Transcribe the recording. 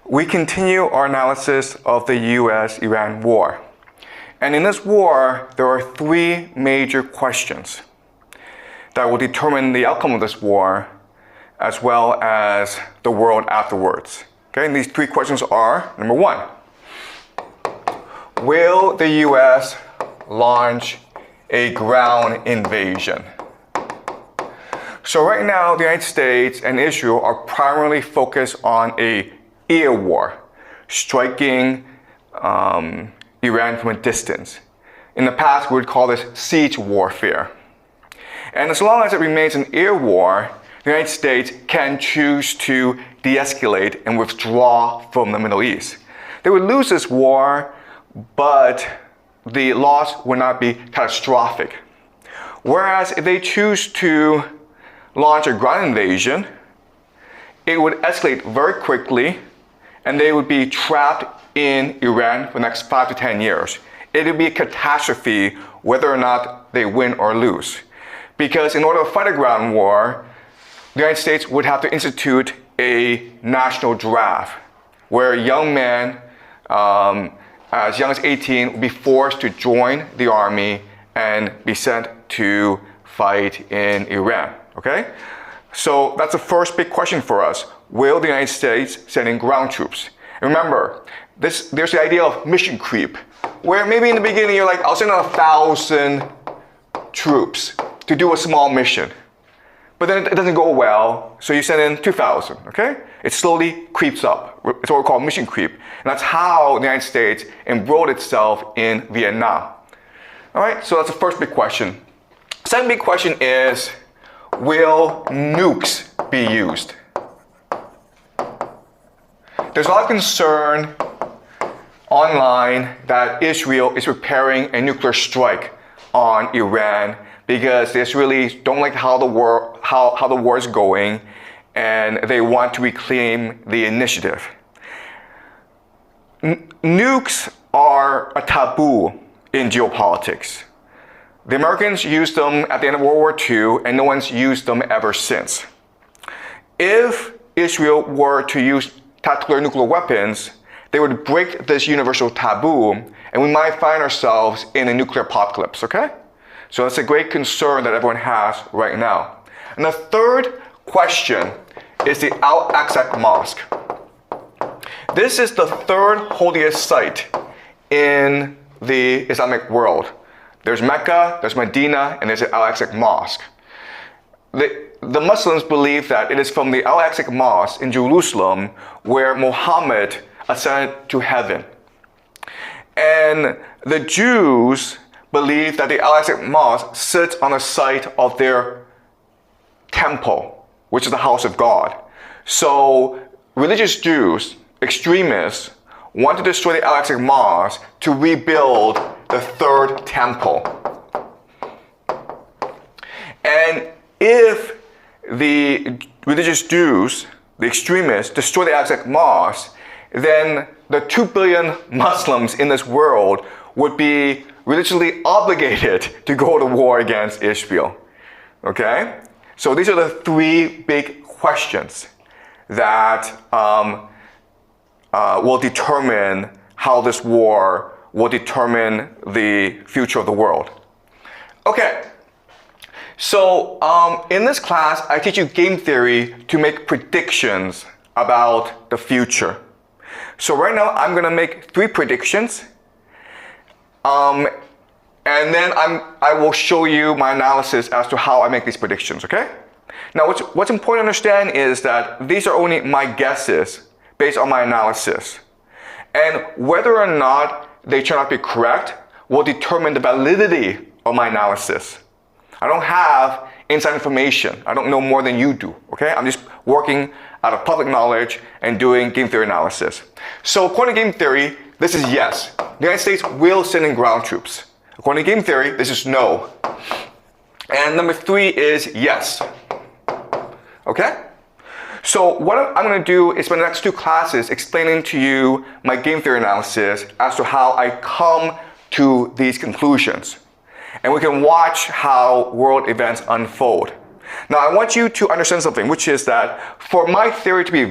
We continue our analysis of the US-Iran war. And in this war, there are three major questions that will determine the outcome of this war, as well as the world afterwards. Okay, and these three questions are, number one, will the US launch a ground invasion? So right now, the United States and Israel are primarily focused on an air war, striking Iran from a distance. In the past, we would call this siege warfare. And as long as it remains an air war, the United States can choose to de-escalate and withdraw from the Middle East. They would lose this war, but the loss would not be catastrophic. Whereas if they choose to launch a ground invasion, it would escalate very quickly, and they would be trapped in Iran for the next 5 to 10 years. It would be a catastrophe whether or not they win or lose. Because in order to fight a ground war, the United States would have to institute a national draft where young men as young as 18 would be forced to join the army and be sent to fight in Iran. Okay? So that's the first big question for us. Will the United States send in ground troops? And remember, there's the idea of mission creep, where maybe in the beginning you're like, I'll send out 1,000 troops to do a small mission. But then it doesn't go well, so you send in 2,000, okay? It slowly creeps up. It's what we call mission creep. And that's how the United States embroiled itself in Vietnam. All right, so that's the first big question. Second big question is, will nukes be used? There's a lot of concern online that Israel is preparing a nuclear strike on Iran because the Israelis don't like how the war is going, and they want to reclaim the initiative. Nukes are a taboo in geopolitics. The Americans used them at the end of World War II, and no one's used them ever since. If Israel were to use tactical nuclear weapons, they would break this universal taboo, and we might find ourselves in a nuclear apocalypse, okay? So that's a great concern that everyone has right now. And the third question is the Al-Aqsa Mosque. This is the third holiest site in the Islamic world. There's Mecca, there's Medina, and there's the Al-Aqsa Mosque. The Muslims believe that it is from the Al-Aqsa Mosque in Jerusalem where Muhammad ascended to heaven. And the Jews believe that the Al-Aqsa Mosque sits on the site of their temple, which is the house of God. So religious Jews, extremists, want to destroy the Al-Aqsa Mosque to rebuild the third temple. And if the religious Jews, the extremists, destroy the Al-Aqsa Mosque, then the 2 billion Muslims in this world would be religiously obligated to go to war against Israel. Okay? So these are the three big questions that will determine how this war will determine the future of the world. Okay, so in this class, I teach you game theory to make predictions about the future. So right now, I'm gonna make 3 predictions, and then I will show you my analysis as to how I make these predictions, okay? Now, what's important to understand is that these are only my guesses based on my analysis. And whether or not they turn out to be correct will determine the validity of my analysis. I don't have inside information. I don't know more than you do, okay? I'm just working out of public knowledge and doing game theory analysis. So according to game theory, this is yes. The United States will send in ground troops. According to game theory, this is no. And number 3 is yes. Okay? So what I'm going to do is spend the next 2 classes explaining to you my game theory analysis as to how I come to these conclusions. And we can watch how world events unfold. Now I want you to understand something, which is that for my theory to be